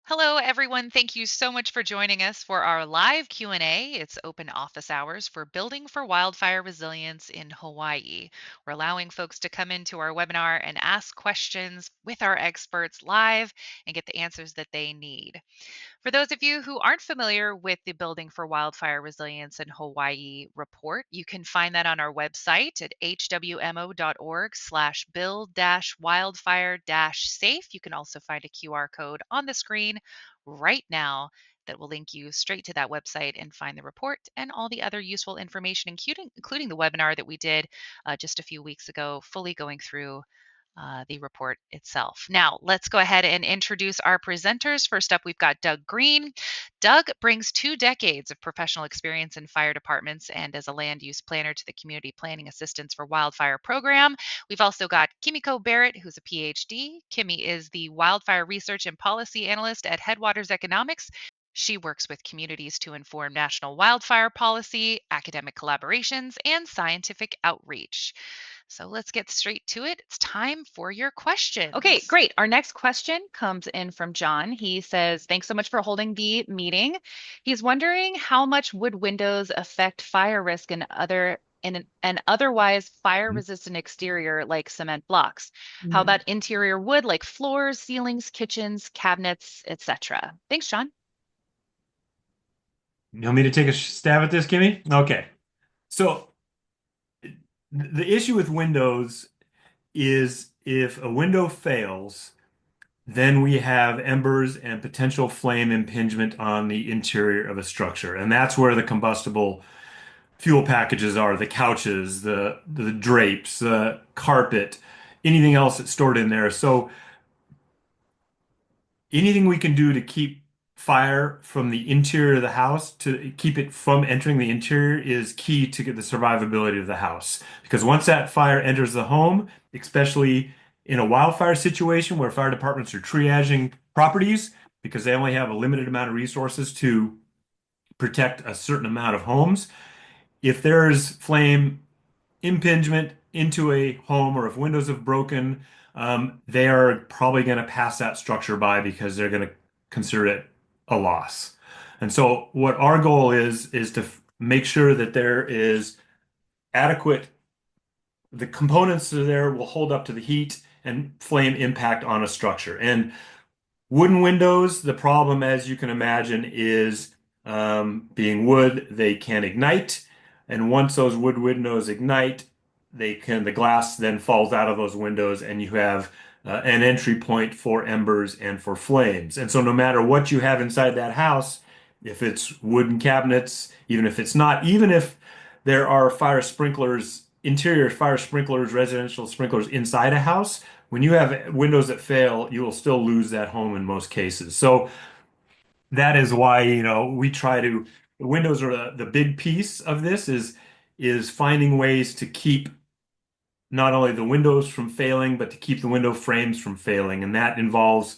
Hello, everyone. Thank you so much for joining us for our live Q&A. It's open office hours for Building for Wildfire Resilience in Hawaii. We're allowing folks to come into our webinar and ask questions with our experts live and get the answers that they need. For those of you who aren't familiar with the Building for Wildfire Resilience in Hawaii report, you can find that on our website at hwmo.org/build-wildfire-safe. You can also find a QR code on the screen right now that will link you straight to that website and find the report and all the other useful information, including the webinar that we did just a few weeks ago, fully going through the report itself. Now, let's go ahead and introduce our presenters. First up, we've got Doug Green. Doug brings 2 decades of professional experience in fire departments and as a land use planner to the Community Planning Assistance for Wildfire program. We've also got Kimiko Barrett, who's a PhD. Kimmy is the Wildfire Research and Policy Analyst at Headwaters Economics. She works with communities to inform national wildfire policy, academic collaborations, and scientific outreach. So let's get straight to it. It's time for your Okay, questions. great. Our next question comes in from John. He says, thanks so much for holding the meeting. He's wondering how much would windows affect fire risk in an otherwise fire-resistant exterior like cement blocks. How Mhm. about interior wood like floors, ceilings, kitchens, cabinets, etc.? Thanks, John. You want me to take a stab at this, Kimmy? Okay. So the issue with windows is if a window fails, then we have embers and potential flame impingement on the interior of a structure. And that's where the combustible fuel packages are, the couches, the drapes, the carpet, anything else that's stored in there. So anything we can do to keep fire from the interior of the house to keep it from entering the interior is key to get the survivability of the house. Because once that fire enters the home, especially in a wildfire situation where fire departments are triaging properties because they only have a limited amount of resources to protect a certain amount of homes, if there's flame impingement into a home or if windows have broken, they are probably going to pass that structure by because they're going to consider it a loss. And so what our goal is to make sure that there is adequate, the components that are there will hold up to the heat and flame impact on a structure. And wooden windows, the problem, as you can imagine, is being wood, they can ignite. And once those wood windows ignite, the glass then falls out of those windows, and you have an entry point for embers and for flames. And so, no matter what you have inside that house, if it's wooden cabinets, even if it's not, even if there are fire sprinklers, interior fire sprinklers, residential sprinklers inside a house, when you have windows that fail, you will still lose that home in most cases. So that is why, we try to, the windows are the big piece of this is finding ways to keep not only the windows from failing, but to keep the window frames from failing. And that involves,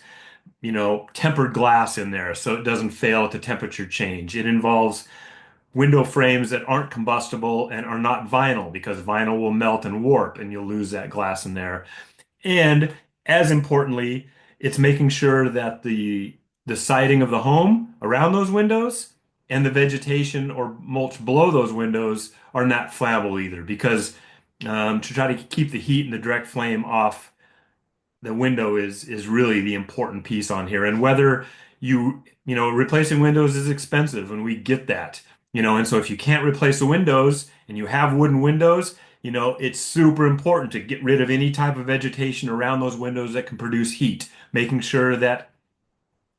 tempered glass in there so it doesn't fail at the temperature change. It involves window frames that aren't combustible and are not vinyl because vinyl will melt and warp and you'll lose that glass in there. And as importantly, it's making sure that the siding of the home around those windows and the vegetation or mulch below those windows are not flammable either, because to try to keep the heat and the direct flame off the window is really the important piece on here. And whether replacing windows is expensive, and we get that. And so if you can't replace the windows and you have wooden windows, it's super important to get rid of any type of vegetation around those windows that can produce heat, making sure that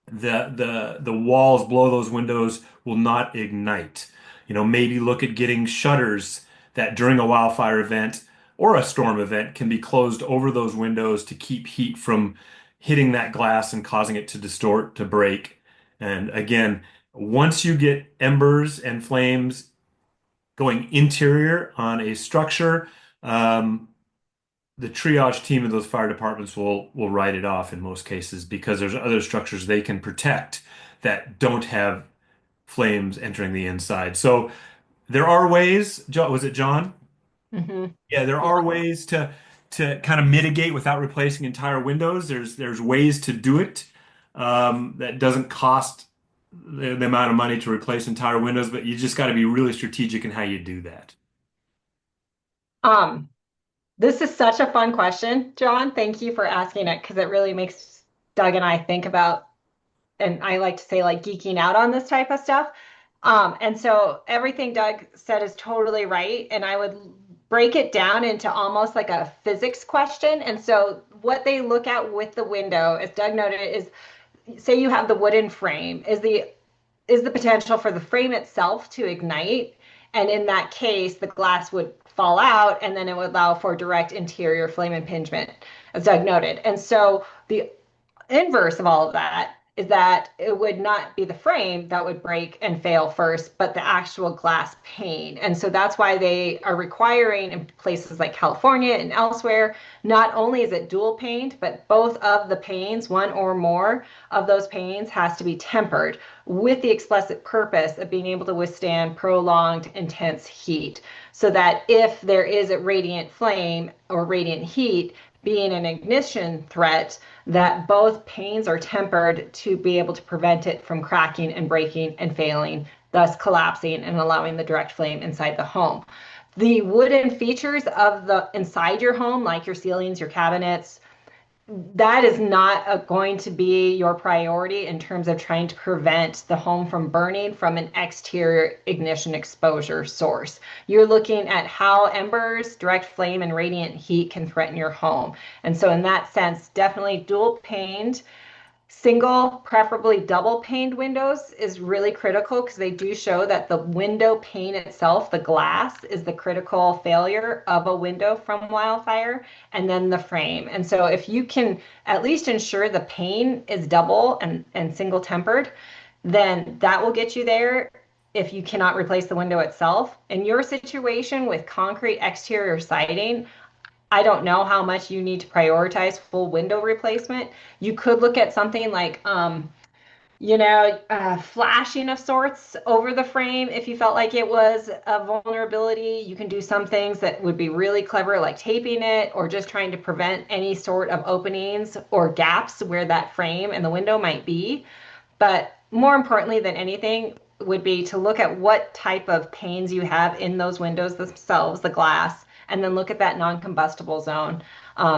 the walls below those windows will not ignite. Maybe look at getting shutters that during a wildfire event or a storm event can be closed over those windows to keep heat from hitting that glass and causing it to distort, to break. And again, once you get embers and flames going interior on a structure, the triage team of those fire departments will write it off in most cases because there's other structures they can protect that don't have flames entering the inside. So there are ways, was it John? Hmm. Yeah, there are ways to kind of mitigate without replacing entire windows. There's ways to do it. that doesn't cost the amount of money to replace entire windows, but you just got to be really strategic in how you do that. Um, this is such a fun question, John. Thank you for asking it because it really makes Doug and I think about, and I like to say like geeking out on this type of stuff. And so everything Doug said is totally right. And I would break it down into almost like a physics question. And so what they look at with the window, as Doug noted, is say you have the wooden frame, is the potential for the frame itself to ignite. And in that case, the glass would fall out and then it would allow for direct interior flame impingement, as Doug noted. And so the inverse of all of that is that it would not be the frame that would break and fail first, but the actual glass pane. And so that's why they are requiring in places like California and elsewhere, not only is it dual paned, but both of the panes, one or more of those panes, has to be tempered with the explicit purpose of being able to withstand prolonged intense heat. So that if there is a radiant flame or radiant heat, being an ignition threat, that both panes are tempered to be able to prevent it from cracking and breaking and failing, thus collapsing and allowing the direct flame inside the home. The wooden features of the inside your home, like your ceilings, your cabinets, that is not going to be your priority in terms of trying to prevent the home from burning from an exterior ignition exposure source. You're looking at how embers, direct flame, and radiant heat can threaten your home. And so in that sense, definitely dual paned, single, preferably double paned windows is really critical because they do show that the window pane itself, the glass, is the critical failure of a window from wildfire, and then the frame. And so if you can at least ensure the pane is double and single tempered, then that will get you there if you cannot replace the window itself. In your situation with concrete exterior siding, I don't know how much you need to prioritize full window replacement. You could look at something like, flashing of sorts over the frame. If you felt like it was a vulnerability, you can do some things that would be really clever, like taping it or just trying to prevent any sort of openings or gaps where that frame and the window might be. But more importantly than anything would be to look at what type of panes you have in those windows themselves, the glass, and then look at that non-combustible zone,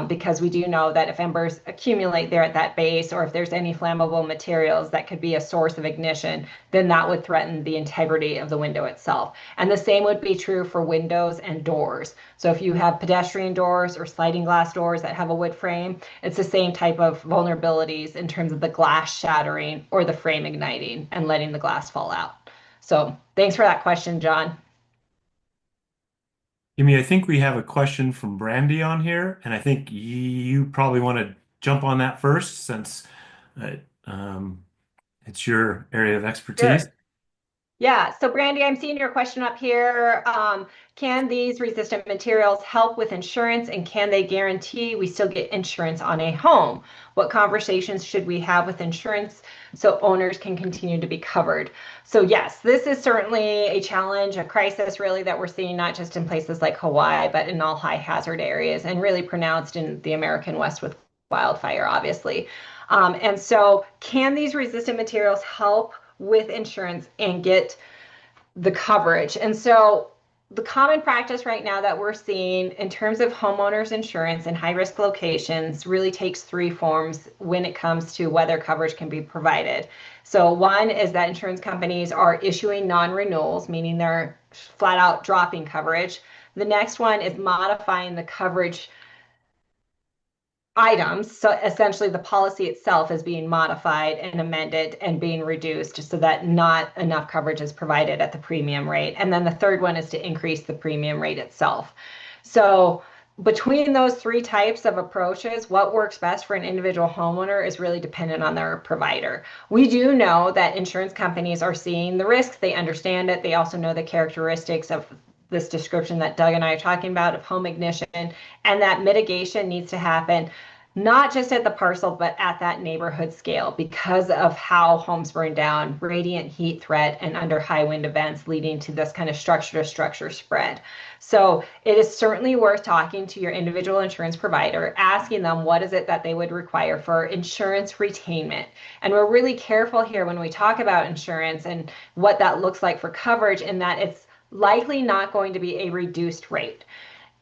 because we do know that if embers accumulate there at that base, or if there's any flammable materials that could be a source of ignition, then that would threaten the integrity of the window itself. And the same would be true for windows and doors. So if you have pedestrian doors or sliding glass doors that have a wood frame, it's the same type of vulnerabilities in terms of the glass shattering or the frame igniting and letting the glass fall out. So thanks for that question, John. Amy, I think we have a question from Brandy on here, and I think you probably want to jump on that first since uh, um, it's your area of expertise. Sure. Yeah, so Brandy, I'm seeing your question up here. Can these resistant materials help with insurance, and can they guarantee we still get insurance on a home? What conversations should we have with insurance so owners can continue to be covered? So yes, this is certainly a challenge, a crisis really that we're seeing not just in places like Hawaii, but in all high hazard areas, and really pronounced in the American West with wildfire, obviously. And so can these resistant materials help with insurance and get the coverage? And so the common practice right now that we're seeing in terms of homeowners insurance in high risk locations really takes three forms when it comes to whether coverage can be provided. So one is that insurance companies are issuing non-renewals, meaning they're flat out dropping coverage. The next one is modifying the coverage items. So essentially the policy itself is being modified and amended and being reduced so that not enough coverage is provided at the premium rate. And then the third one is to increase the premium rate itself. So between those three types of approaches, what works best for an individual homeowner is really dependent on their provider. We do know that insurance companies are seeing the risks. They understand it. They also know the characteristics of this description that Doug and I are talking about of home ignition, and that mitigation needs to happen not just at the parcel, but at that neighborhood scale because of how homes burn down, radiant heat threat, and under high wind events leading to this kind of structure to structure spread. So it is certainly worth talking to your individual insurance provider, asking them what is it that they would require for insurance retainment. And we're really careful here when we talk about insurance and what that looks like for coverage, in that it's likely not going to be a reduced rate.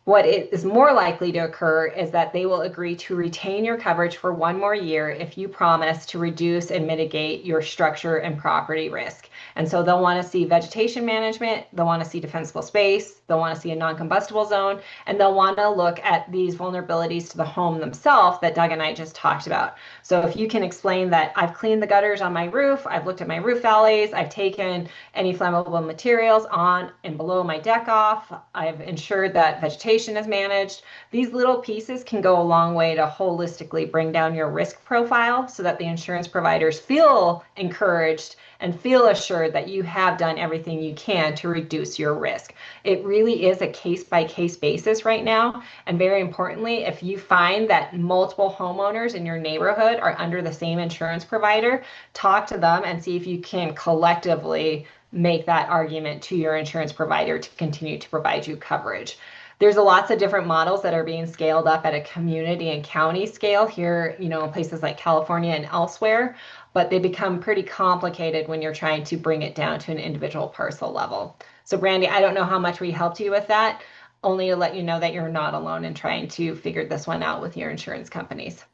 What is more likely to occur is that they will agree to retain your coverage for 1 more year if you promise to reduce and mitigate your structure and property risk. And so they'll want to see vegetation management, they'll want to see defensible space, they'll want to see a non-combustible zone, and they'll want to look at these vulnerabilities to the home themselves that Doug and I just talked about. So if you can explain that I've cleaned the gutters on my roof, I've looked at my roof valleys, I've taken any flammable materials on and below my deck off, I've ensured that vegetation is managed. These little pieces can go a long way to holistically bring down your risk profile so that the insurance providers feel encouraged and feel assured that you have done everything you can to reduce your risk. It really is a case by case basis right now. And very importantly, if you find that multiple homeowners in your neighborhood are under the same insurance provider, talk to them and see if you can collectively make that argument to your insurance provider to continue to provide you coverage. There's lots of different models that are being scaled up at a community and county scale here, in places like California and elsewhere, but they become pretty complicated when you're trying to bring it down to an individual parcel level. So Brandy, I don't know how much we helped you with that, only to let you know that you're not alone in trying to figure this one out with your insurance companies.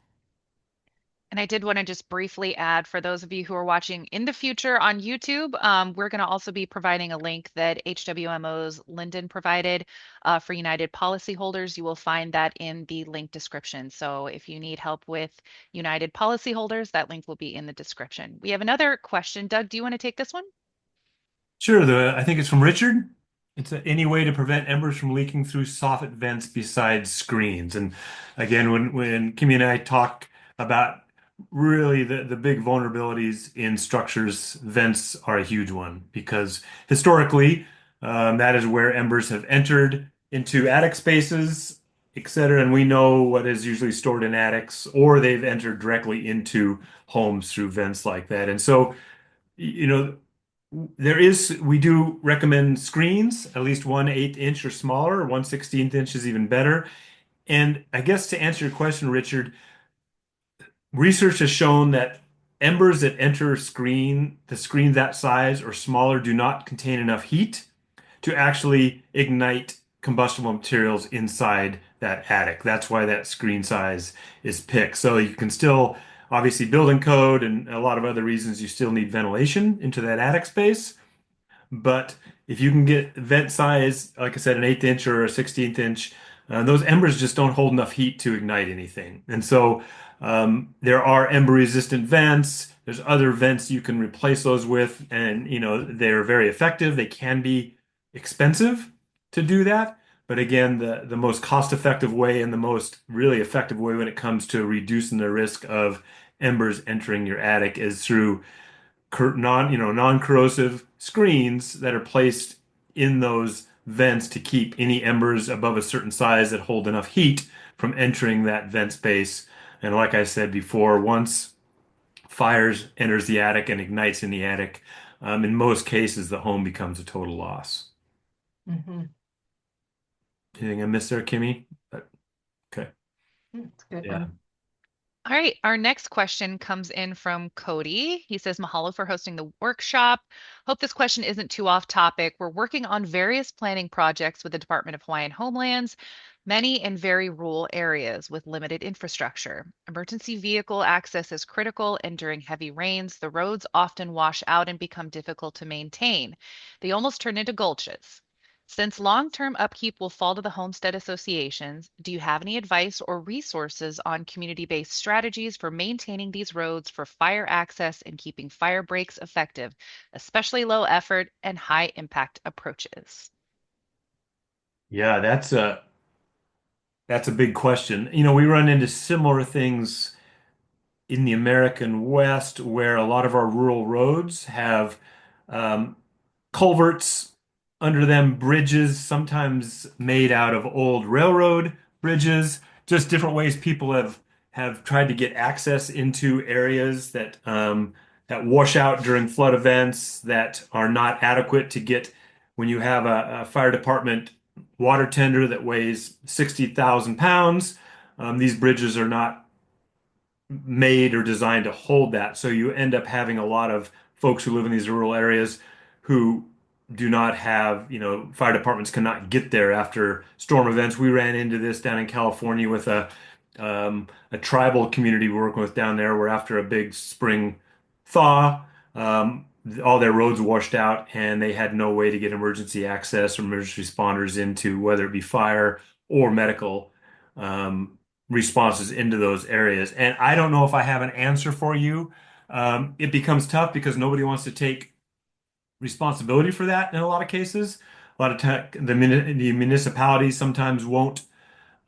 And I did want to just briefly add for those of you who are watching in the future on YouTube, we're going to also be providing a link that HWMO's Lyndon provided for United policyholders. You will find that in the link description. So if you need help with United policyholders, that link will be in the description. We have another question. Doug, do you want to take this one? Sure, I think it's from Richard. It's any way to prevent embers from leaking through soffit vents besides screens. And again, when Kimmy and I talk about really the big vulnerabilities in structures, vents are a huge one because historically, that is where embers have entered into attic spaces, etc. And we know what is usually stored in attics, or they've entered directly into homes through vents like that. And so, you know, we do recommend screens, at least 1/8 inch or smaller. 1/16 inch is even better. And I guess to answer your question, Richard, research has shown that embers that enter the screen that size or smaller do not contain enough heat to actually ignite combustible materials inside that attic. That's why that screen size is picked. So you can still, obviously, building code and a lot of other reasons, you still need ventilation into that attic space. But if you can get vent size, like I said, an 1/8 inch or a 1/16 inch, those embers just don't hold enough heat to ignite anything. And so there are ember resistant vents. There's other vents you can replace those with, and they're very effective. They can be expensive to do that. But again, the most cost-effective way and the most really effective way when it comes to reducing the risk of embers entering your attic is through non-corrosive screens that are placed in those vents to keep any embers above a certain size that hold enough heat from entering that vent space. And like I said before, once fires enters the attic and ignites in the attic, in most cases, the home becomes a total loss. Mm-hmm. Anything I missed there, Kimmy? Okay. That's a good Yeah. one. All right, our next question comes in from Cody. He says, Mahalo for hosting the workshop. Hope this question isn't too off topic. We're working on various planning projects with the Department of Hawaiian Homelands, many in very rural areas with limited infrastructure. Emergency vehicle access is critical, and during heavy rains, the roads often wash out and become difficult to maintain. They almost turn into gulches. Since long-term upkeep will fall to the homestead associations, do you have any advice or resources on community-based strategies for maintaining these roads for fire access and keeping fire breaks effective, especially low effort and high impact approaches? Yeah, that's a big question. We run into similar things in the American West where a lot of our rural roads have um, culverts under them, bridges, sometimes made out of old railroad bridges, just different ways people have have tried to get access into areas that wash out during flood events that are not adequate to get when you have a fire department water tender that weighs 60,000 pounds. These bridges are not made or designed to hold that. So you end up having a lot of folks who live in these rural areas who do not have, fire departments cannot get there after storm events. We ran into this down in California with a tribal community we're working with down there, where after a big spring thaw, all their roads washed out and they had no way to get emergency access or emergency responders into, whether it be fire or medical responses into those areas. And I don't know if I have an answer for you. It becomes tough because nobody wants to take responsibility for that in a lot of cases. A lot of the municipalities sometimes won't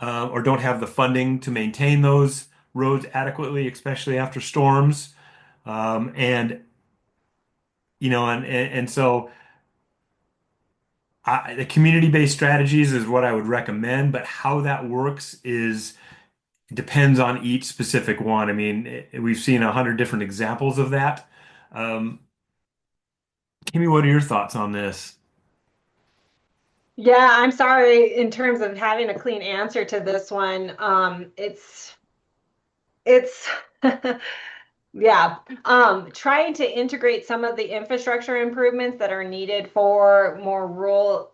or don't have the funding to maintain those roads adequately, especially after storms. And so the community-based strategies is what I would recommend, but how that works is depends on each specific one. I mean, we've seen 100 different examples of that. Um, Kimmy, what are your thoughts on this? Yeah, I'm sorry in terms of having a clean answer to this one. It's yeah, trying to integrate some of the infrastructure improvements that are needed for more rural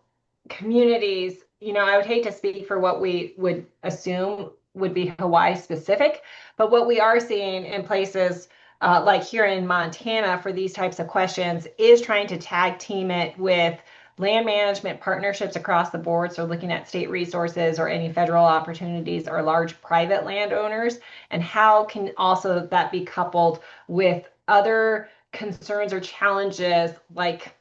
communities. I would hate to speak for what we would assume would be Hawaii specific, but what we are seeing in places like here in Montana for these types of questions is trying to tag team it with land management partnerships across the board. So looking at state resources or any federal opportunities or large private landowners, and how can also that be coupled with other concerns or challenges like,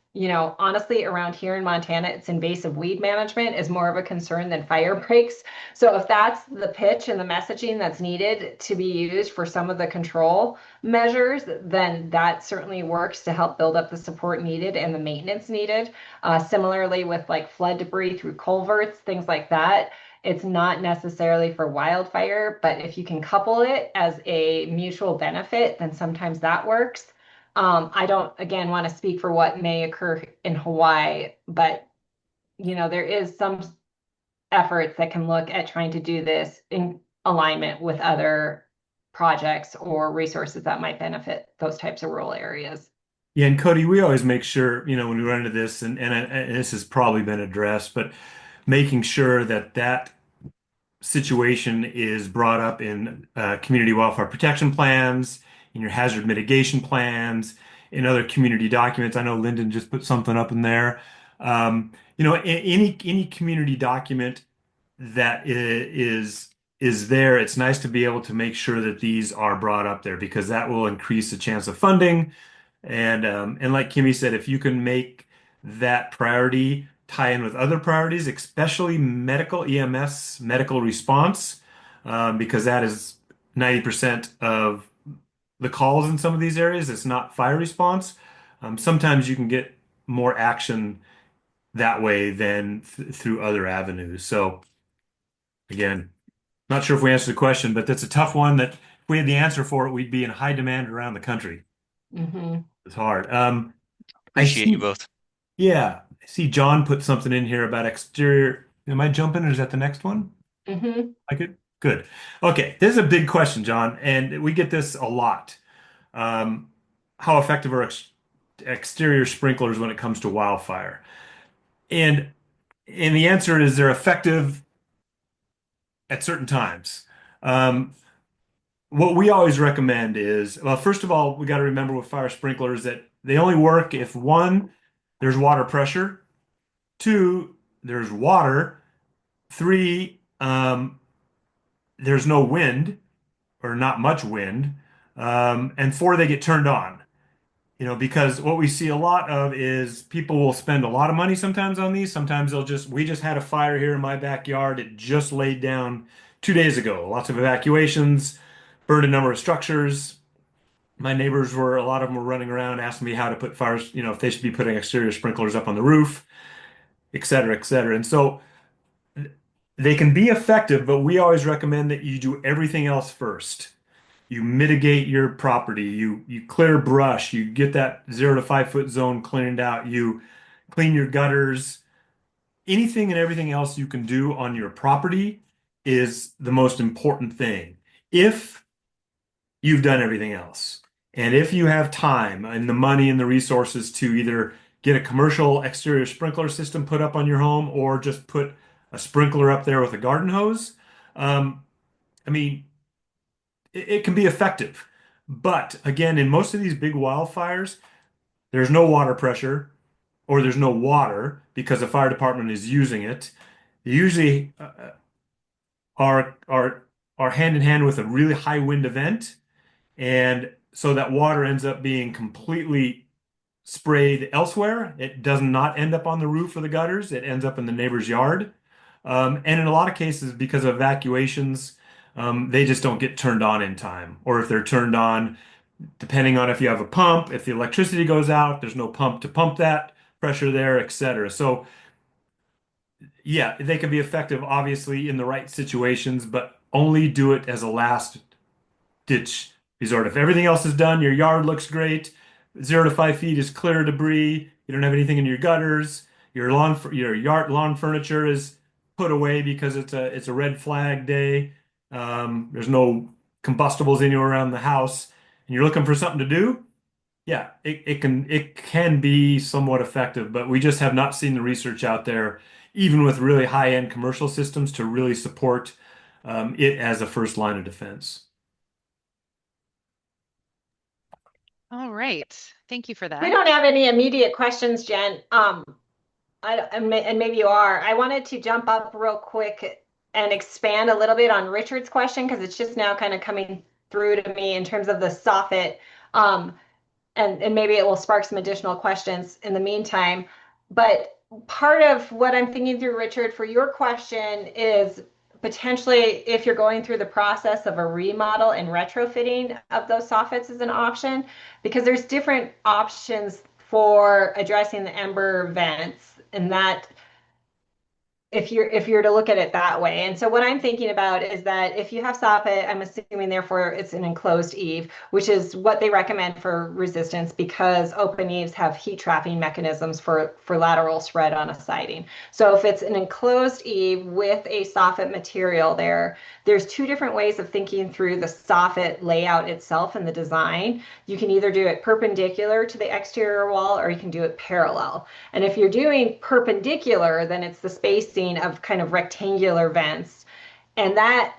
honestly, around here in Montana, it's invasive weed management is more of a concern than fire breaks. So if that's the pitch and the messaging that's needed to be used for some of the control measures, then that certainly works to help build up the support needed and the maintenance needed. Similarly, with like flood debris through culverts, things like that, it's not necessarily for wildfire, but if you can couple it as a mutual benefit, then sometimes that works. I don't, again, want to speak for what may occur in Hawaii, but there is some efforts that can look at trying to do this in alignment with other projects or resources that might benefit those types of rural areas. Yeah, and Cody, we always make sure, when we run into this, and this has probably been addressed, but making sure that situation is brought up in community wildfire protection plans, in your hazard mitigation plans, in other community documents. I know Lyndon just put something up in there. Any community document that is there, it's nice to be able to make sure that these are brought up there because that will increase the chance of funding. And like Kimmy said, if you can make that priority tie in with other priorities, especially medical EMS, medical response, because that is 90% of the calls in some of these areas. It's not fire response. Sometimes you can get more action that way than through other avenues. So again, not sure if we answered the question, but that's a tough one that if we had the answer for it, we'd be in high demand around the country. Hmm. It's hard. I Appreciate you see. both. Yeah, I see John put something in here about exterior. Am I jumping or is that the next one? Hmm. Like it? Good. Okay, this is a big question, John, and we get this a lot. Um, how effective are exterior sprinklers when it comes to wildfire? And and the answer is they're effective at certain times. Um, what we always recommend is, well, first of all, we got to remember with fire sprinklers that they only work if one, there's water pressure, two, there's water, three, there's no wind or not much wind, and four, they get turned on. Because what we see a lot of is people will spend a lot of money sometimes on these. Sometimes we just had a fire here in my backyard. It just laid down 2 days ago. Lots of evacuations, burned a number of structures. My neighbors a lot of them were running around asking me how to put fires, if they should be putting exterior sprinklers up on the roof, et cetera, et cetera. And so They can be effective, but we always recommend that you do everything else first. You mitigate your property, you clear brush, you get that 0 to 5 foot zone cleaned out, you clean your gutters. Anything and everything else you can do on your property is the most important thing. If you've done everything else, and if you have time and the money and the resources to either get a commercial exterior sprinkler system put up on your home or just put a sprinkler up there with a garden hose, um, I mean, it can be effective. But again, in most of these big wildfires, there's no water pressure or there's no water because the fire department is using it. They usually are hand in hand with a really high wind event, and so that water ends up being completely sprayed elsewhere. It does not end up on the roof or the gutters. It ends up in the neighbor's yard. And in a lot of cases, because of evacuations, they just don't get turned on in time. Or if they're turned on, depending on if you have a pump, if the electricity goes out, there's no pump to pump that pressure there, etc. So yeah, they can be effective, obviously, in the right situations, but only do it as a last ditch resort. If everything else is done, your yard looks great, 0 to 5 feet is clear of debris, you don't have anything in your gutters, your yard lawn furniture is put away because it's a red flag day. There's no combustibles anywhere around the house, and you're looking for something to do. Yeah, it can be somewhat effective, but we just have not seen the research out there, even with really high-end commercial systems, to really support it as a first line of defense. All right. Thank you for We that. don't have any immediate questions, Jen. And maybe you are. I wanted to jump up real quick and expand a little bit on Richard's question because it's just now kind of coming through to me in terms of the soffit. Um, and maybe it will spark some additional questions in the meantime. But part of what I'm thinking through, Richard, for your question is potentially if you're going through the process of a remodel and retrofitting of those soffits is an option, because there's different options for addressing the ember vents, and that if you're to look at it that way. And so what I'm thinking about is that if you have soffit, I'm assuming therefore it's an enclosed eave, which is what they recommend for resistance because open eaves have heat trapping mechanisms for lateral spread on a siding. So if it's an enclosed eave with a soffit material there's two different ways of thinking through the soffit layout itself and the design. You can either do it perpendicular to the exterior wall or you can do it parallel. And if you're doing perpendicular, then it's the spacing of kind of rectangular vents. And that,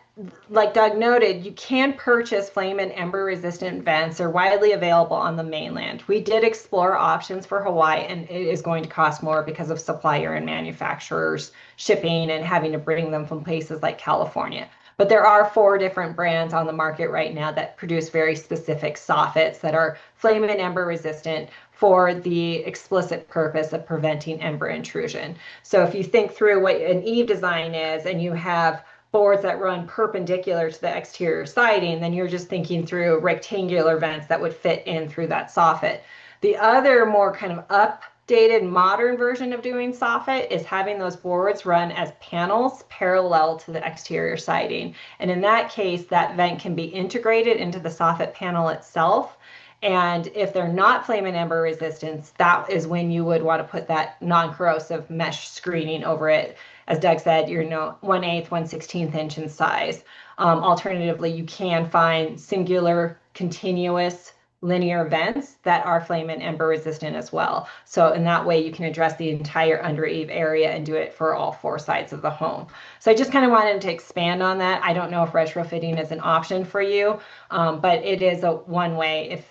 like Doug noted, you can purchase flame and ember resistant vents. They're widely available on the mainland. We did explore options for Hawaii, and it is going to cost more because of supplier and manufacturers shipping and having to bring them from places like California. But there are 4 different brands on the market right now that produce very specific soffits that are flame and ember resistant for the explicit purpose of preventing ember intrusion. So if you think through what an eave design is and you have boards that run perpendicular to the exterior siding, then you're just thinking through rectangular vents that would fit in through that soffit. The other more kind of updated modern version of doing soffit is having those boards run as panels parallel to the exterior siding. And in that case, that vent can be integrated into the soffit panel itself. And if they're not flame and ember resistance, that is when you would want to put that non-corrosive mesh screening over it. As Doug said, you're 1/8, 1/16 inch in size. Alternatively, you can find singular continuous linear vents that are flame and ember resistant as well. So in that way, you can address the entire under eave area and do it for all 4 sides of the home. So I just kind of wanted to expand on that. I don't know if retrofitting is an option for you, but it is one way.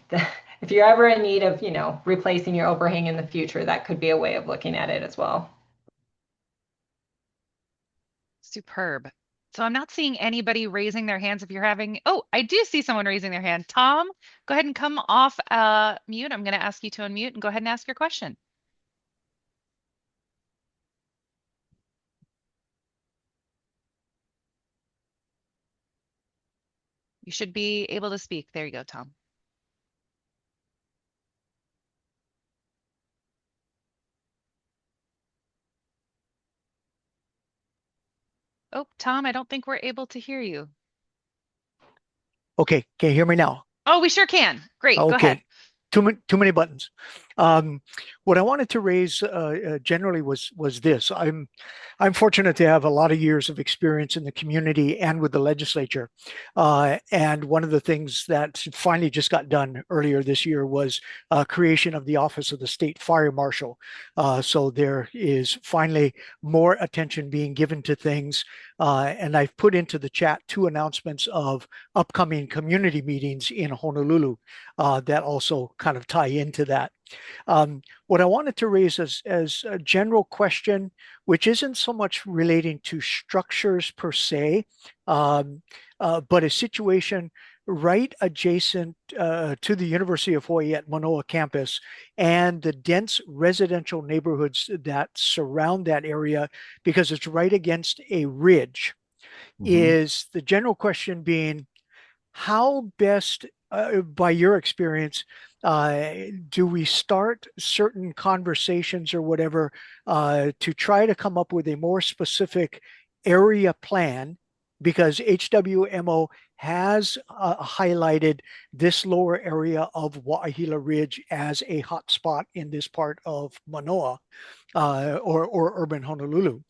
If you're ever in need of, replacing your overhang in the future, that could be a way of looking at it as well. Superb. So I'm not seeing anybody raising their hands if you're having, oh, I do see someone raising their hand. Tom, go ahead and come off mute. I'm going to ask you to unmute and go ahead and ask your question. You should be able to speak. There you go, Tom. Oh, Tom, I don't think we're able to hear you. Okay, can you hear me now? Oh, we sure can. Great. Go ahead. Okay, too many buttons. Um, what I wanted to raise generally was this. I'm fortunate to have a lot of years of experience in the community and with the legislature. And one of the things that finally just got done earlier this year was creation of the Office of the State Fire Marshal. So there is finally more attention being given to things. And I've put into the chat two announcements of upcoming community meetings in Honolulu that also kind of tie into that. What I wanted to raise as a general question, which isn't so much relating to structures per se, but a situation right adjacent to the University of Hawaii at Manoa campus and the dense residential neighborhoods that surround that area because it's right against a ridge. Is the general question being how best, by your experience, do we start certain conversations or whatever to try to come up with a more specific area plan? Because HWMO has highlighted this lower area of Wa'ahila Ridge as a hot spot in this part of Manoa or urban Honolulu.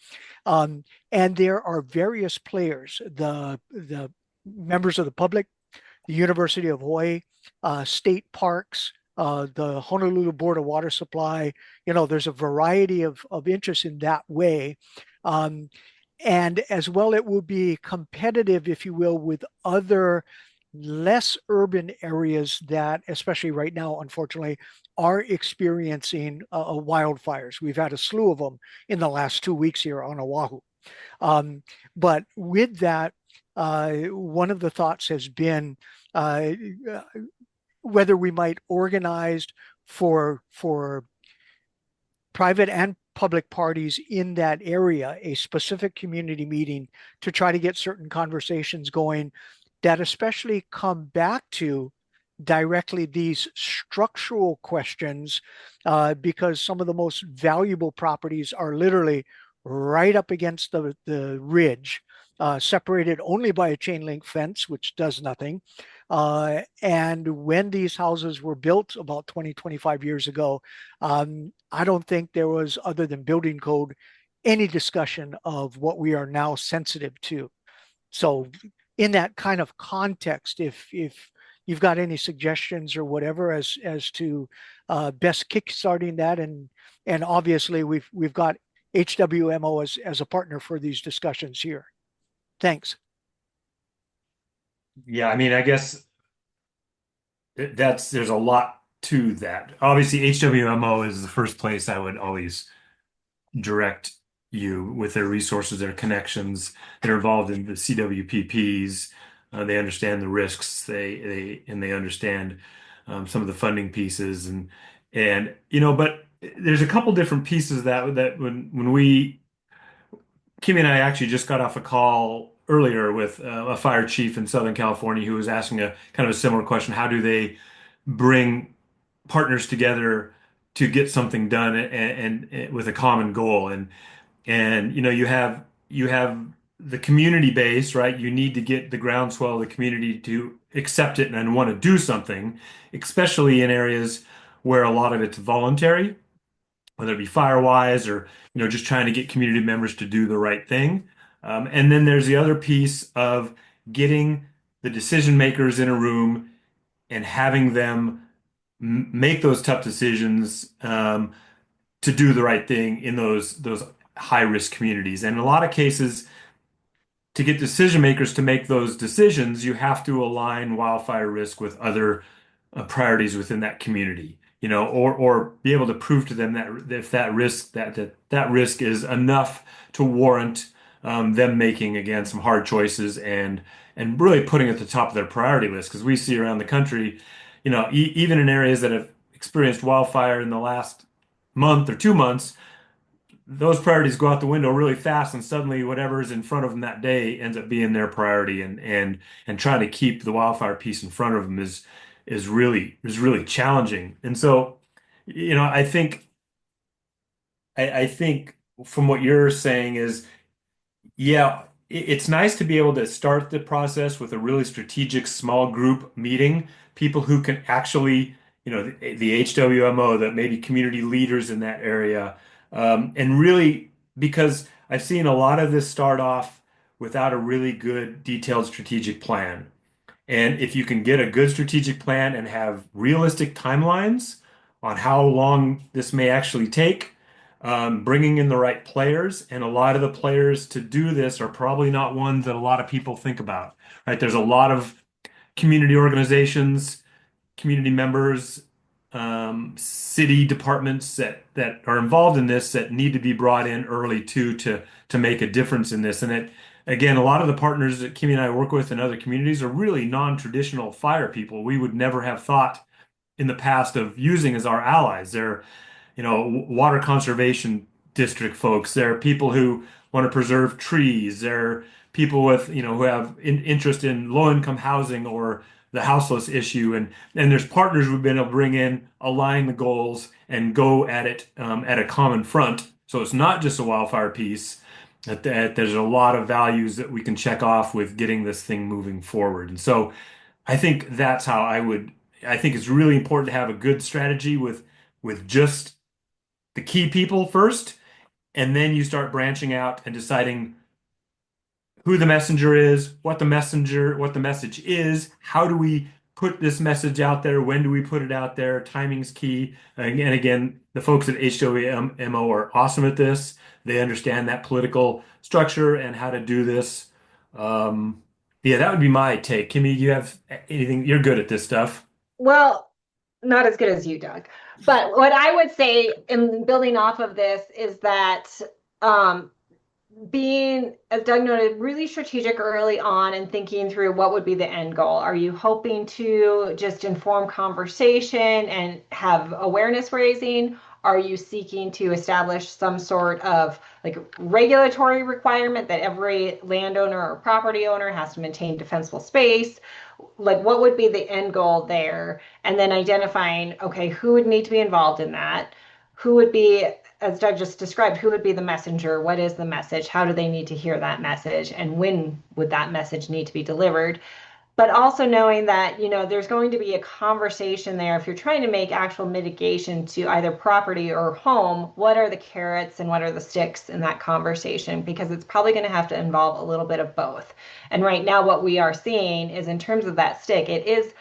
And there are various players, the members of the public, the University of Hawaii, state parks, the Honolulu Board of Water Supply. There's a variety of interests in that way. And as well, it will be competitive, if you will, with other less urban areas that, especially right now, unfortunately, are experiencing wildfires. We've had a slew of them in the last 2 weeks here on Oahu. But with that, one of the thoughts has been whether we might organize for private and public parties in that area a specific community meeting to try to get certain conversations going that especially come back to directly these structural questions because some of the most valuable properties are literally right up against the ridge, separated only by a chain link fence, which does nothing. And when these houses were built about 20, 25 years ago, I don't think there was, other than building code, any discussion of what we are now sensitive to. So in that kind of context, if you've got any suggestions or whatever as to best kickstarting that, and obviously we've got HWMO as a partner for these discussions here. Thanks. Yeah, I mean, I guess there's a lot to that. Obviously, HWMO is the first place I would always direct you with their resources, their connections. They're involved in the CWPPs. They understand the risks. They understand some of the funding pieces and but there's a couple different pieces that when Kimmy and I actually just got off a call earlier with a fire chief in Southern California who was asking a kind of a similar question. How do they bring partners together to get something done and with a common goal? And you have the community base, right? You need to get the groundswell of the community to accept it and want to do something, especially in areas where a lot of it's voluntary, whether it be Firewise or just trying to get community members to do the right thing. And then there's the other piece of getting the decision makers in a room and having them make those tough decisions to do the right thing in those high risk communities. And in a lot of cases, to get decision makers to make those decisions, you have to align wildfire risk with other priorities within that community, or be able to prove to them that if that risk is enough to warrant them making again some hard choices and really putting it at the top of their priority list. Because we see around the country, even in areas that have experienced wildfire in the last month or 2 months, those priorities go out the window really fast, and suddenly whatever's in front of them that day ends up being their priority, and trying to keep the wildfire piece in front of them is really challenging. And so, I think from what you're saying is, yeah, it's nice to be able to start the process with a really strategic small group meeting, people who can actually, the HWMO, that maybe community leaders in that area, and really because I've seen a lot of this start off without a really good detailed strategic plan. And if you can get a good strategic plan and have realistic timelines on how long this may actually take, bringing in the right players, and a lot of the players to do this are probably not ones that a lot of people think about, right? There's a lot of community organizations, community members, city departments that are involved in this that need to be brought in early too to make a difference in this. And it again, a lot of the partners that Kimmy and I work with in other communities are really non-traditional fire people. We would never have thought in the past of using as our allies. They're water conservation district folks. There are people who want to preserve trees. There are people with, who have interest in low-income housing or the houseless issue. And there's partners we've been able to bring in, align the goals, and go at it at a common front. So it's not just a wildfire piece. That there's a lot of values that we can check off with getting this thing moving forward. And so I think that's how I think it's really important to have a good strategy with just the key people first, and then you start branching out and deciding who the messenger is, what the message is, how do we put this message out there, when do we put it out there, timing's key. And again, the folks at HWMO are awesome at this. They understand that political structure and how to do this. Yeah, that would be my take. Kimmy, do you have anything? You're good at this stuff. Well, not as good as you, Doug. But what I would say in building off of this is that um, being, as Doug noted, really strategic early on and thinking through what would be the end goal. Are you hoping to just inform conversation and have awareness raising? Are you seeking to establish some sort of like regulatory requirement that every landowner or property owner has to maintain defensible space? Like, what would be the end goal there? And then identifying, okay, who would need to be involved in that? Who would be, as Doug just described, who would be the messenger? What is the message? How do they need to hear that message? And when would that message need to be delivered? But also knowing that, there's going to be a conversation there. If you're trying to make actual mitigation to either property or home, what are the carrots and what are the sticks in that conversation? Because it's probably going to have to involve a little bit of both. And right now, what we are seeing is in terms of that stick, it is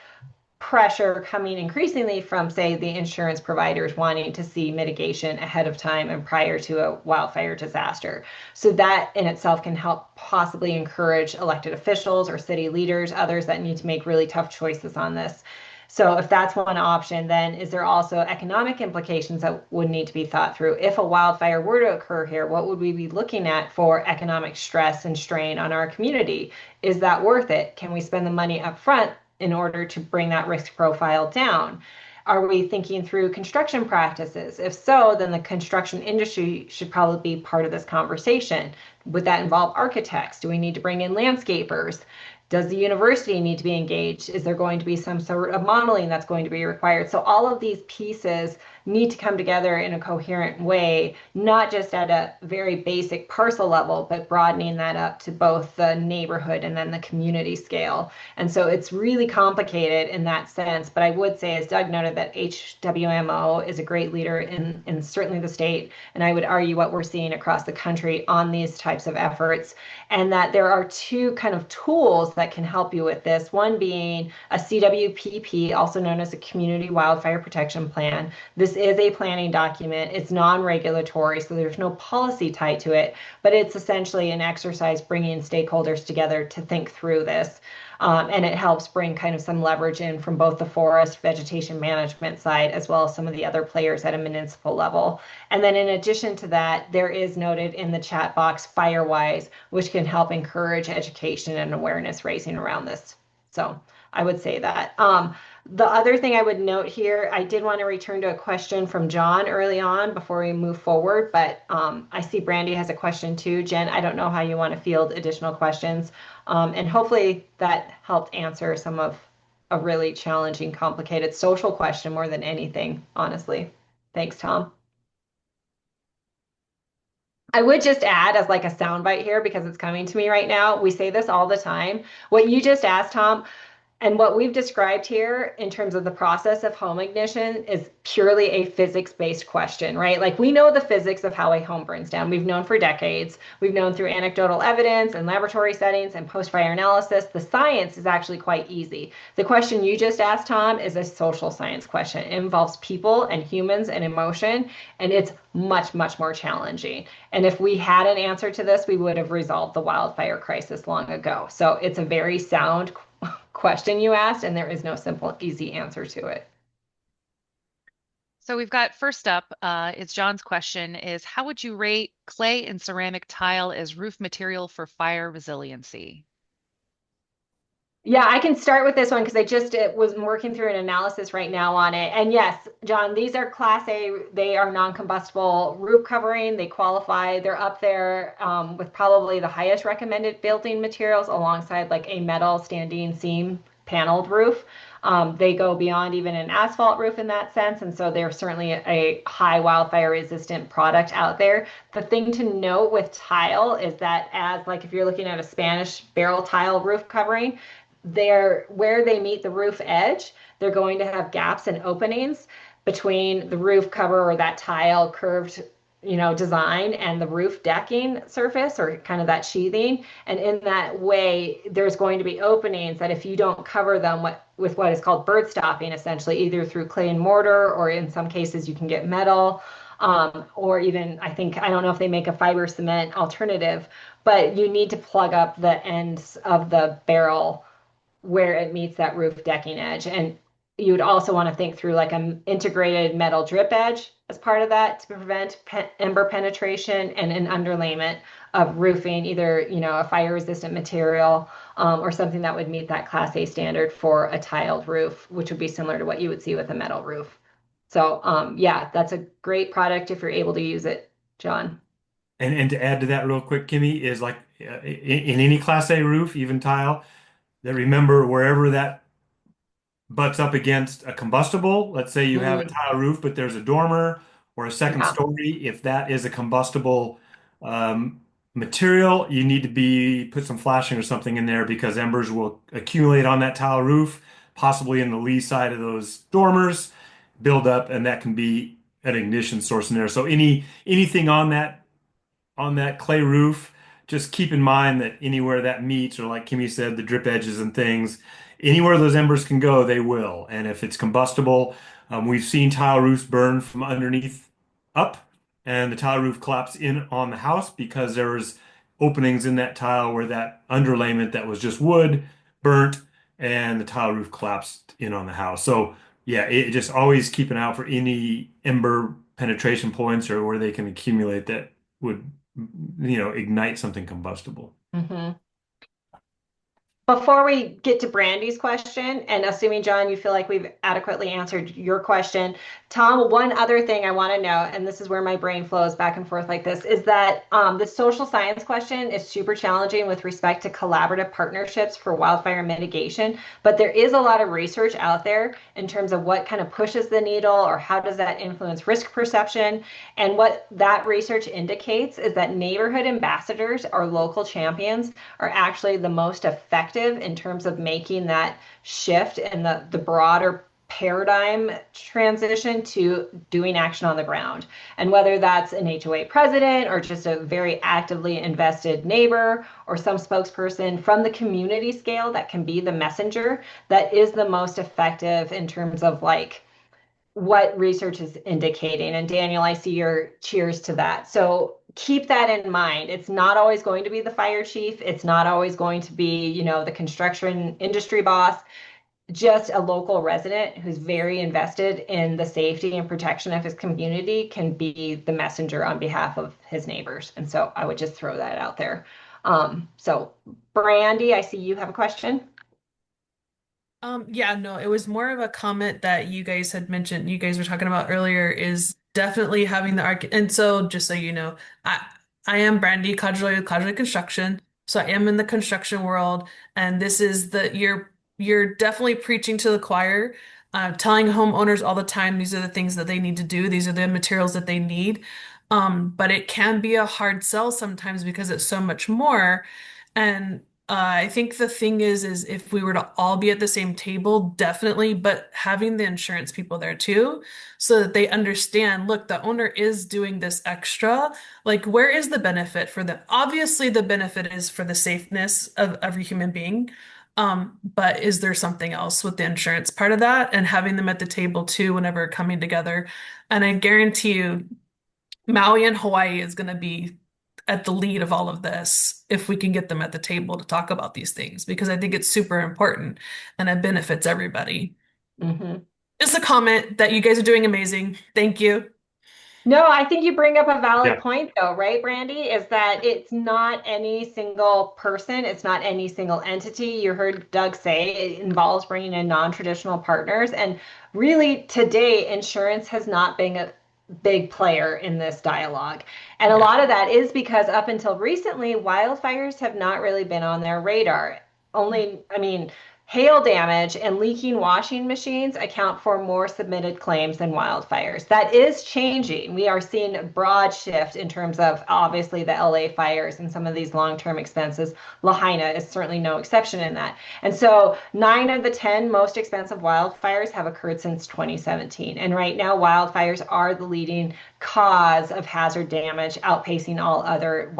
pressure coming increasingly from, say, the insurance providers wanting to see mitigation ahead of time and prior to a wildfire disaster. So that in itself can help possibly encourage elected officials or city leaders, others that need to make really tough choices on this. So if that's one option, then is there also economic implications that would need to be thought through? If a wildfire were to occur here, what would we be looking at for economic stress and strain on our community? Is that worth it? Can we spend the money up front in order to bring that risk profile down? Are we thinking through construction practices? If so, then the construction industry should probably be part of this conversation. Would that involve architects? Do we need to bring in landscapers? Does the university need to be engaged? Is there going to be some sort of modeling that's going to be required? So all of these pieces need to come together in a coherent way, not just at a very basic parcel level, but broadening that up to both the neighborhood and then the community scale. And so it's really complicated in that sense. But I would say, as Doug noted, that HWMO is a great leader in certainly the state. And I would argue what we're seeing across the country on these types of efforts. And that there are two kind of tools that can help you with this. One being a CWPP, also known as a Community Wildfire Protection Plan. This is a planning document. It's non-regulatory, so there's no policy tied to it, but it's essentially an exercise bringing stakeholders together to think through this. And it helps bring kind of some leverage in from both the forest vegetation management side as well as some of the other players at a municipal level. And then in addition to that, there is noted in the chat box Firewise, which can help encourage education and awareness raising around this. So I would say that. The other thing I would note here, I did want to return to a question from John early on before we move forward, but I see Brandy has a question too. Jen, I don't know how you want to field additional questions. And hopefully that helped answer some of a really challenging, complicated social question more than anything, honestly. Thanks, Tom. I would just add as like a soundbite here because it's coming to me right now. We say this all the time. What you just asked, Tom, and what we've described here in terms of the process of home ignition is purely a physics-based question, right? Like we know the physics of how a home burns down. We've known for decades. We've known through anecdotal evidence and laboratory settings and post-fire analysis. The science is actually quite easy. The question you just asked, Tom, is a social science question. It involves people and humans and emotion, and it's much, much more challenging. And if we had an answer to this, we would have resolved the wildfire crisis long ago. So it's a very sound question you asked, and there is no simple, easy answer to it. So we've got first up, it's John's question is how would you rate clay and ceramic tile as roof material for fire resiliency? Yeah, I can start with this one because I just was working through an analysis right now on it. And yes, John, these are Class A. They are non-combustible roof covering. They qualify. They're up there with probably the highest recommended building materials alongside like a metal standing seam paneled roof. They go beyond even an asphalt roof in that sense. And so they're certainly a high wildfire resistant product out there. The thing to note with tile is that as like if you're looking at a Spanish barrel tile roof covering, they're where they meet the roof edge, they're going to have gaps and openings between the roof cover or that tile curved, design and the roof decking surface or kind of that sheathing. And in that way, there's going to be openings that if you don't cover them with what is called bird stopping, essentially either through clay and mortar, or in some cases you can get metal, or even I don't know if they make a fiber cement alternative, but you need to plug up the ends of the barrel where it meets that roof decking edge. And you would also want to think through like an integrated metal drip edge as part of that to prevent ember penetration, and an underlayment of roofing, either, a fire resistant material or something that would meet that Class A standard for a tiled roof, which would be similar to what you would see with a metal roof. So yeah, that's a great product if you're able to use it, John. And to add to that real quick, Kimmy, is like in any Class A roof, even tile, that remember wherever that butts up against a combustible, let's say you have a Mm, tile roof, but there's a dormer or a second yeah. story, if that is a combustible um, material, you need to be put some flashing or something in there because embers will accumulate on that tile roof, possibly in the lee side of those dormers, build up, and that can be an ignition source in there. So anything on that clay roof, just keep in mind that anywhere that meets, or like Kimmy said, the drip edges and things, anywhere those embers can go, they will. And if it's combustible, we've seen tile roofs burn from underneath up, and the tile roof collapse in on the house because there was openings in that tile where that underlayment that was just wood burnt, and the tile roof collapsed in on the house. So yeah, it just always keep an eye out for any ember penetration points or where they can accumulate that would ignite something combustible. Mhm. Before we get to Brandy's question, and assuming, John, you feel like we've adequately answered your question, Tom, one other thing I want to know, and this is where my brain flows back and forth like this, is that the social science question is super challenging with respect to collaborative partnerships for wildfire mitigation. But there is a lot of research out there in terms of what kind of pushes the needle or how does that influence risk perception. And what that research indicates is that neighborhood ambassadors or local champions are actually the most effective in terms of making that shift and the broader paradigm transition to doing action on the ground. And whether that's an HOA president or just a very actively invested neighbor or some spokesperson from the community scale that can be the messenger, that is the most effective in terms of like what research is indicating. And Daniel, I see your cheers to that. So keep that in mind. It's not always going to be the fire chief. It's not always going to be, the construction industry boss. Just a local resident who's very invested in the safety and protection of his community can be the messenger on behalf of his neighbors. And so I would just throw that out there. So Brandy, I see you have a question. Yeah, no, it was more of a comment that you guys had mentioned, you guys were talking about earlier, is definitely having the arch. And so, just so you know, I am Brandy Kadroi with Kadroi Construction, so I am in the construction world, and this is you're definitely preaching to the choir, telling homeowners all the time these are the things that they need to do, these are the materials that they need. But it can be a hard sell sometimes because it's so much more. And I think the thing is if we were to all be at the same table, definitely, but having the insurance people there too, so that they understand, look, the owner is doing this extra. Like, where is the benefit for them? Obviously, the benefit is for the safeness of every human being. But is there something else with the insurance part of that and having them at the table too whenever coming together? And I guarantee you, Maui and Hawaii is going to be at the lead of all of this if we can get them at the table to talk about these things because I think it's super important and it benefits everybody. Mm-hmm. Just a comment that you guys are doing amazing. Thank you. No, I think you bring up a valid Yeah. point though, right, Brandy? Is that it's not any single person, it's not any single entity. You heard Doug say it involves bringing in non-traditional partners. And really, today, insurance has not been a big player in this dialogue. And a Yeah. lot of that is because up until recently, wildfires have not really been on their radar. Only, I mean, hail damage and leaking washing machines account for more submitted claims than wildfires. That is changing. We are seeing a broad shift in terms of obviously the LA fires and some of these long-term expenses. Lahaina is certainly no exception in that. And so 9 of the 10 most expensive wildfires have occurred since 2017. And right now, wildfires are the leading cause of hazard damage, outpacing all other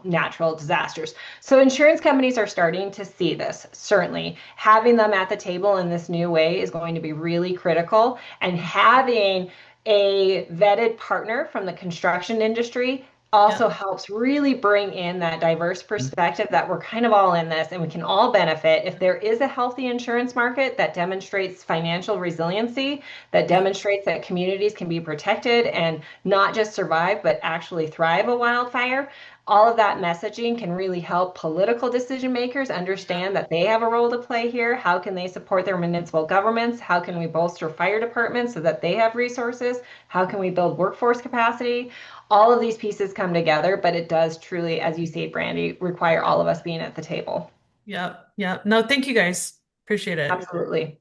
natural disasters. So insurance companies are starting to see this, certainly. Having them at the table in this new way is going to be really critical. And having a vetted partner from the construction industry also Yeah. helps really bring in that diverse perspective that we're kind of all in this and we can all benefit. If there is a healthy insurance market that demonstrates financial resiliency, that Yeah. demonstrates that communities can be protected and not just survive, but actually thrive a wildfire, all of that messaging can really help political decision makers understand that they have a role to play here. How can they support their municipal governments? How can we bolster fire departments so that they have resources? How can we build workforce capacity? All of these pieces come together, but it does truly, as you say, Brandy, require all of us being at the table. Yeah. Yeah. No, thank you guys. Appreciate it. Absolutely.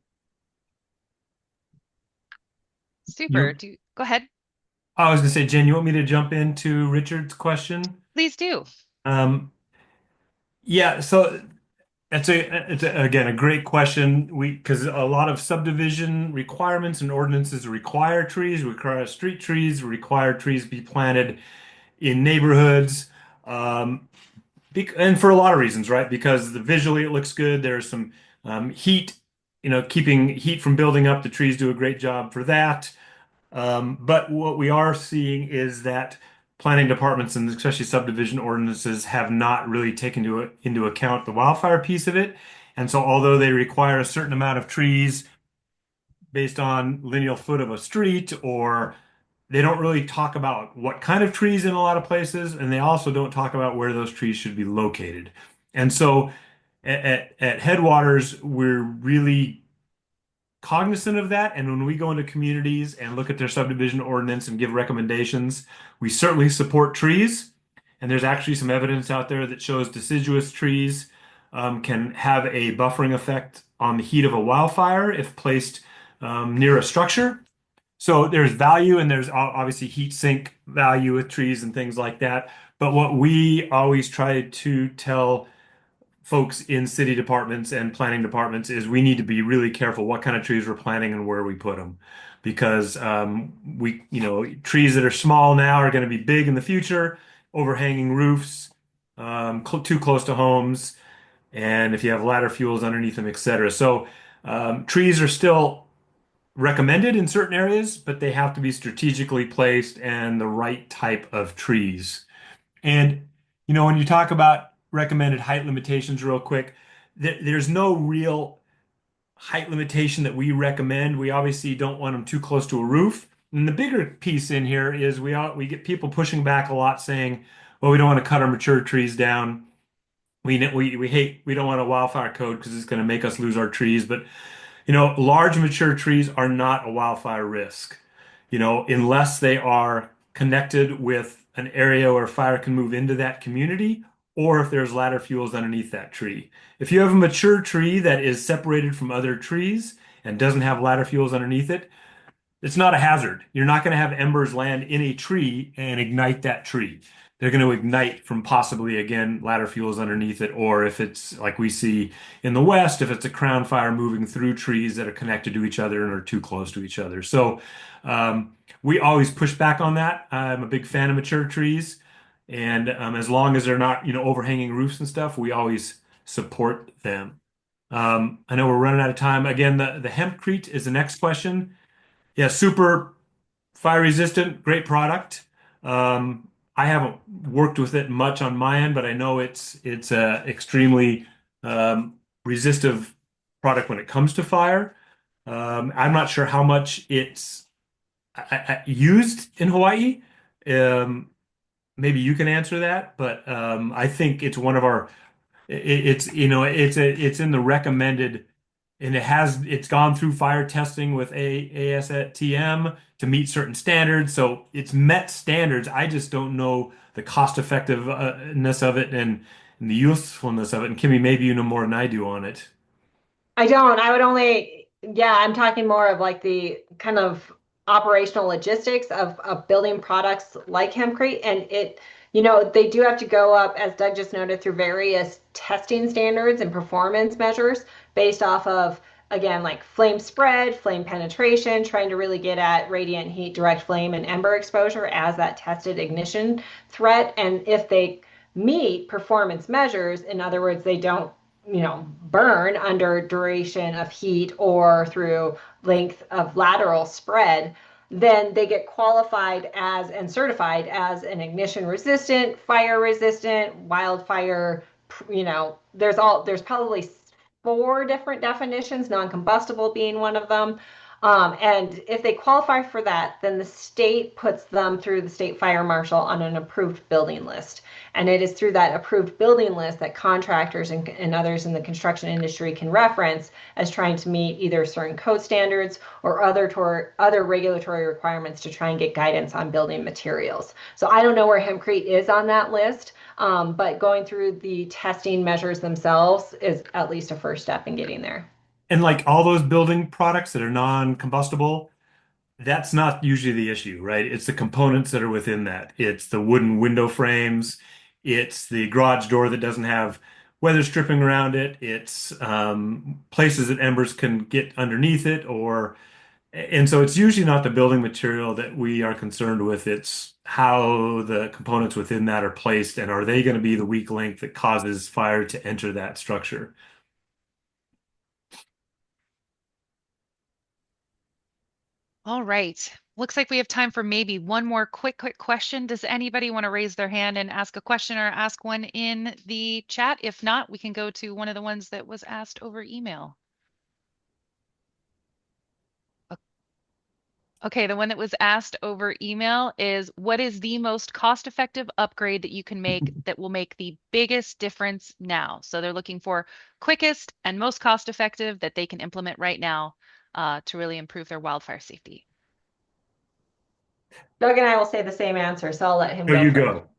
Super. Go ahead. I was going to say, Jen, you want me to jump into Richard's question? Please do. Um, yeah, so again a great question. Because a lot of subdivision requirements and ordinances require trees, require street trees, require trees be planted in neighborhoods, and for a lot of reasons, right? Because visually it looks good. There's some heat, keeping heat from building up. The trees do a great job for that. But what we are seeing is that planning departments and especially subdivision ordinances have not really taken into account the wildfire piece of it. And so, although they require a certain amount of trees based on lineal foot of a street, or they don't really talk about what kind of trees in a lot of places, and they also don't talk about where those trees should be located. And so, at Headwaters, we're really cognizant of that. And when we go into communities and look at their subdivision ordinance and give recommendations, we certainly support trees. And there's actually some evidence out there that shows deciduous trees can have a buffering effect on the heat of a wildfire if placed near a structure. So there's value and there's obviously heat sink value with trees and things like that. But what we always try to tell folks in city departments and planning departments is we need to be really careful what kind of trees we're planting and where we put them. Because trees that are small now are going to be big in the future, overhanging roofs, too close to homes, and if you have ladder fuels underneath them, etc. So trees are still recommended in certain areas, but they have to be strategically placed and the right type of trees. And when you talk about recommended height limitations real quick, there's no real height limitation that we recommend. We obviously don't want them too close to a roof. And the bigger piece in here is we get people pushing back a lot saying, well, we don't want to cut our mature trees down. We don't want a wildfire code because it's going to make us lose our trees. But large mature trees are not a wildfire risk, unless they are connected with an area where fire can move into that community, or if there's ladder fuels underneath that tree. If you have a mature tree that is separated from other trees and doesn't have ladder fuels underneath it, it's not a hazard. You're not going to have embers land in a tree and ignite that tree. They're going to ignite from possibly, again, ladder fuels underneath it, or if it's like we see in the West, if it's a crown fire moving through trees that are connected to each other and are too close to each other. So we always push back on that. I'm a big fan of mature trees, and as long as they're not, overhanging roofs and stuff, we always support them. I know we're running out of time. Again, the hempcrete is the next question. Yeah, super fire resistant, great product. I haven't worked with it much on my end, but I know it's a extremely resistive product when it comes to fire. I'm not sure how much it's used in Hawaii. Maybe you can answer that, but I think it's one of our. It's in the recommended, and it's gone through fire testing with ASTM to meet certain standards. So it's met standards. I just don't know the cost effectiveness of it and the usefulness of it. And Kimmy, maybe you know more than I do on it. I don't. I would only, yeah, I'm talking more of like the kind of operational logistics of building products like hempcrete. And they do have to go up, as Doug just noted, through various testing standards and performance measures based off of, again, like flame spread, flame penetration, trying to really get at radiant heat, direct flame, and ember exposure as that tested ignition threat. And if they meet performance measures, in other words, they don't burn under duration of heat or through length of lateral spread, then they get qualified as and certified as an ignition resistant, fire resistant, wildfire, there's probably 4 different definitions, non-combustible being one of them. And if they qualify for that, then the state puts them through the state fire marshal on an approved building list. And it is through that approved building list that contractors and others in the construction industry can reference as trying to meet either certain code standards or other regulatory requirements to try and get guidance on building materials. So I don't know where hempcrete is on that list, but going through the testing measures themselves is at least a first step in getting there. And like all those building products that are non-combustible, that's not usually the issue, right? It's the components that are within that. It's the wooden window frames. It's the garage door that doesn't have weather stripping around it. It's places that embers can get underneath it, and so it's usually not the building material that we are concerned with. It's how the components within that are placed, and are they going to be the weak link that causes fire to enter that structure? All right. Looks like we have time for maybe one more quick question. Does anybody want to raise their hand and ask a question or ask one in the chat? If not, we can go to one of the ones that was asked over email. Okay, the one that was asked over email is, what is the most cost-effective upgrade that you can make that will make the biggest difference now? So they're looking for quickest and most cost-effective that they can implement right now to really improve their wildfire safety. Doug and I will say the same answer, so I'll let him There go you first. go.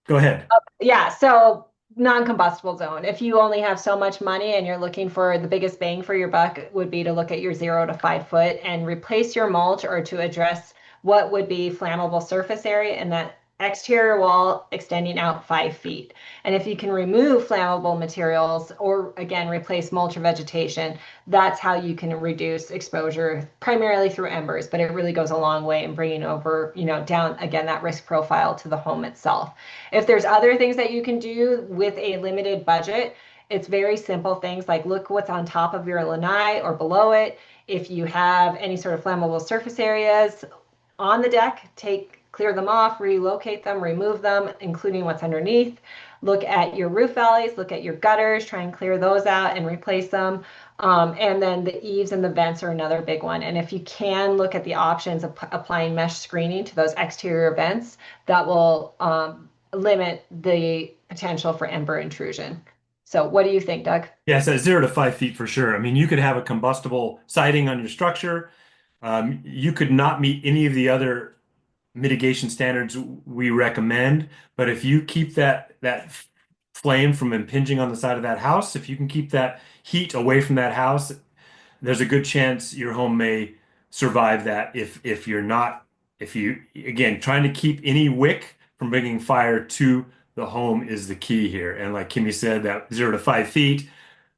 Go ahead. Yeah, so non-combustible zone. If you only have so much money and you're looking for the biggest bang for your buck, would be to look at your 0 to 5 foot and replace your mulch, or to address what would be flammable surface area in that exterior wall extending out 5 feet. And if you can remove flammable materials or again replace mulch or vegetation, that's how you can reduce exposure, primarily through embers, but it really goes a long way in bringing over, down again that risk profile to the home itself. If there's other things that you can do with a limited budget, it's very simple things like look what's on top of your lanai or below it. If you have any sort of flammable surface areas on the deck, clear them off, relocate them, remove them, including what's underneath. Look at your roof valleys, look at your gutters, try and clear those out and replace them. And then the eaves and the vents are another big one. And if you can look at the options of applying mesh screening to those exterior vents, that will limit the potential for ember intrusion. So what do you think, Doug? Yeah, so 0 to 5 feet for sure. I mean, you could have a combustible siding on your structure. You could not meet any of the other mitigation standards we recommend, but if you keep that flame from impinging on the side of that house, if you can keep that heat away from that house, there's a good chance your home may survive that if you're not, if you, again, trying to keep any wick from bringing fire to the home is the key here. And like Kimmy said, that 0 to 5 feet,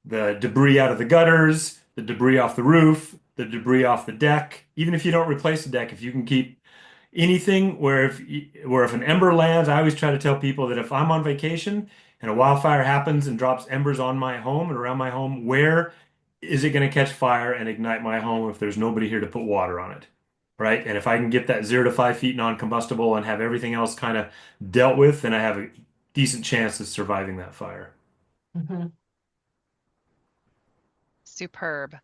the debris out of the gutters, the debris off the roof, the debris off the deck. Even if you don't replace the deck, if you can keep anything where if an ember lands, I always try to tell people that if I'm on vacation and a wildfire happens and drops embers on my home and around my home, where is it going to catch fire and ignite my home if there's nobody here to put water on it? Right? And if I can get that 0 to 5 feet non-combustible and have everything else kind of dealt with, then I have a decent chance of surviving that fire. Mhm. Superb.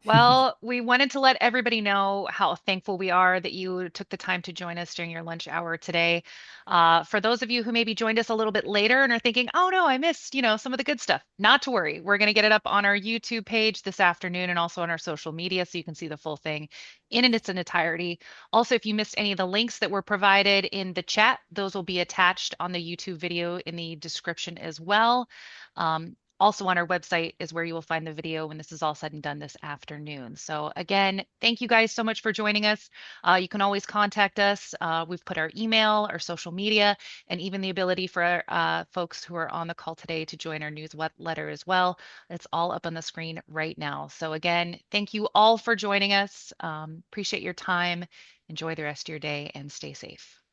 Well, we wanted to let everybody know how thankful we are that you took the time to join us during your lunch hour today. For those of you who maybe joined us a little bit later and are thinking, oh no, I missed, some of the good stuff. Not to worry. We're going to get it up on our YouTube page this afternoon and also on our social media so you can see the full thing in its entirety. Also, if you missed any of the links that were provided in the chat, those will be attached on the YouTube video in the description as well. Also on our website is where you will find the video when this is all said and done this afternoon. So again, thank you guys so much for joining us. You can always contact us. We've put our email, our social media, and even the ability for folks who are on the call today to join our newsletter as well. It's all up on the screen right now. So again, thank you all for joining us. Appreciate your time. Enjoy the rest of your day and stay safe.